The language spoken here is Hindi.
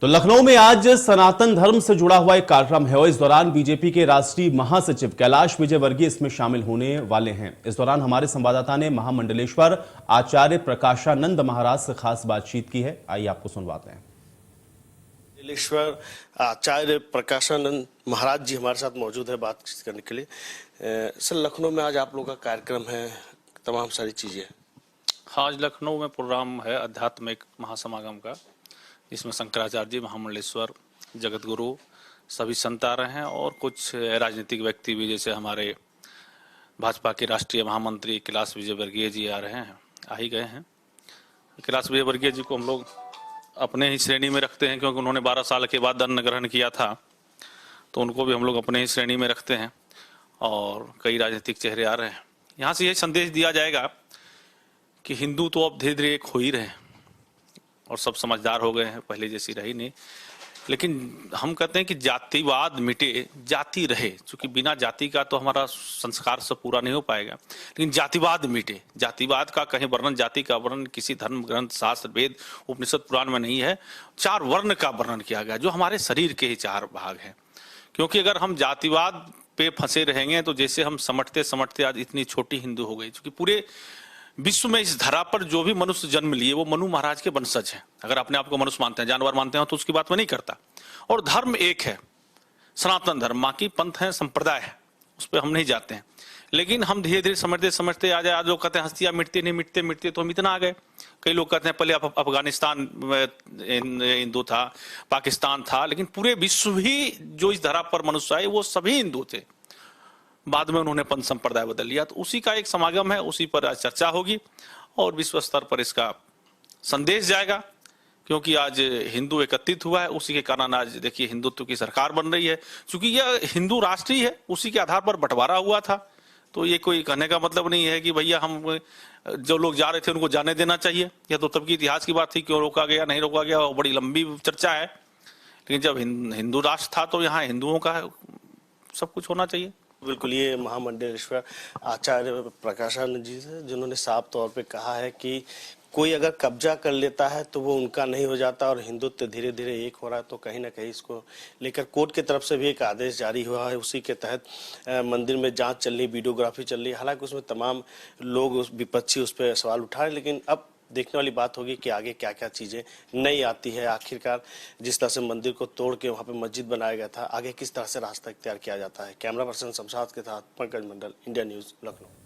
तो लखनऊ में आज सनातन धर्म से जुड़ा हुआ एक कार्यक्रम है और इस दौरान बीजेपी के राष्ट्रीय महासचिव कैलाश विजयवर्गीय इसमें शामिल होने वाले हैं। इस दौरान हमारे संवाददाता ने महामंडलेश्वर आचार्य प्रकाशानंद महाराज से खास बातचीत की है। आइए आपको सुनवाते हैं। मंडलेश्वर आचार्य प्रकाशानंद महाराज जी हमारे साथ मौजूद है बातचीत करने के लिए। सर, लखनऊ में आज आप लोगों का कार्यक्रम है, तमाम सारी चीजें। हाँ, आज लखनऊ में प्रोग्राम है आध्यात्मिक महासमागम का, जिसमें शंकराचार्य जी, महामंडलेश्वर, जगत गुरु सभी संत आ रहे हैं और कुछ राजनीतिक व्यक्ति भी, जैसे हमारे भाजपा के राष्ट्रीय महामंत्री कैलाश विजयवर्गीय जी आ रहे हैं, आ ही गए हैं। कैलाश विजयवर्गीय जी को हम लोग अपने ही श्रेणी में रखते हैं, क्योंकि उन्होंने 12 साल के बाद अन्न ग्रहण किया था, तो उनको भी हम लोग अपने ही श्रेणी में रखते हैं। और कई राजनीतिक चेहरे आ रहे हैं। यहाँ से यही संदेश दिया जाएगा कि हिंदू तो अब धीरे धीरे एक हो ही रहे हैं और सब समझदार हो गए हैं, पहले जैसी रही नहीं। लेकिन हम कहते हैं कि जातिवाद मिटे, जाति रहे, क्योंकि बिना जाति का तो हमारा संस्कार सब पूरा नहीं हो पाएगा। लेकिन जातिवाद मिटे, जातिवाद का कहीं वर्णन, जाति का वर्णन किसी धर्म ग्रंथ, शास्त्र, वेद, उपनिषद, पुराण में नहीं है। 4 वर्ण का वर्णन किया गया, जो हमारे शरीर के ही 4 भाग हैं। क्योंकि अगर हम जातिवाद पे फंसे रहेंगे तो जैसे हम समटते समटते आज इतनी छोटी हिंदू हो गई, क्योंकि पूरे विश्व में इस धरा पर जो भी मनुष्य जन्म लिए वो मनु महाराज के वंशज हैं। अगर अपने आप को मनुष्य मानते हैं, जानवर मानते हैं तो उसकी बात मैं नहीं करता। और धर्म एक है, सनातन धर्म, बाकी पंथ है, संप्रदाय है, उस पर हम नहीं जाते हैं। लेकिन हम धीरे धीरे समझते समझते आ जाए। आज लोग कहते हैं हस्तियां मिटती नहीं, मिटते मिटते तो हम इतना आ गए। कई लोग कहते हैं पहले अफगानिस्तान हिंदू था, पाकिस्तान था, लेकिन पूरे विश्व ही जो इस धरा पर मनुष्य आए वो सभी हिंदू थे। बाद में उन्होंने पंथ संप्रदाय बदल लिया। तो उसी का एक समागम है, उसी पर आज चर्चा होगी और विश्व स्तर पर इसका संदेश जाएगा। क्योंकि आज हिंदू एकत्रित हुआ है, उसी के कारण आज देखिए हिंदुत्व की सरकार बन रही है। क्योंकि यह हिंदू राष्ट्र ही है, उसी के आधार पर बंटवारा हुआ था। तो ये कोई कहने का मतलब नहीं है कि भैया हम जो लोग जा रहे थे उनको जाने देना चाहिए। यह तो तब की इतिहास की बात थी, क्यों रोका गया, नहीं रोका गया, बड़ी लंबी चर्चा है। लेकिन जब हिंदू राष्ट्र था तो यहाँ हिंदुओं का सब कुछ होना चाहिए। बिल्कुल, ये महामंडलेश्वर आचार्य प्रकाशानंद जी से, जिन्होंने साफ तौर पे कहा है कि कोई अगर कब्जा कर लेता है तो वो उनका नहीं हो जाता और हिंदुत्व धीरे धीरे एक हो रहा है। तो कहीं ना कहीं इसको लेकर कोर्ट की तरफ से भी एक आदेश जारी हुआ है। उसी के तहत मंदिर में जांच चल रही, वीडियोग्राफी चल रही है। हालांकि उसमें तमाम लोग विपक्षी उस पर सवाल उठा रहे, लेकिन अब देखने वाली बात होगी कि आगे क्या क्या चीजें नई आती है। आखिरकार जिस तरह से मंदिर को तोड़ के वहां पे मस्जिद बनाया गया था, आगे किस तरह से रास्ता इख्तियार किया जाता है। कैमरा पर्सन शमशाद के साथ पंकज मंडल, इंडिया न्यूज, लखनऊ।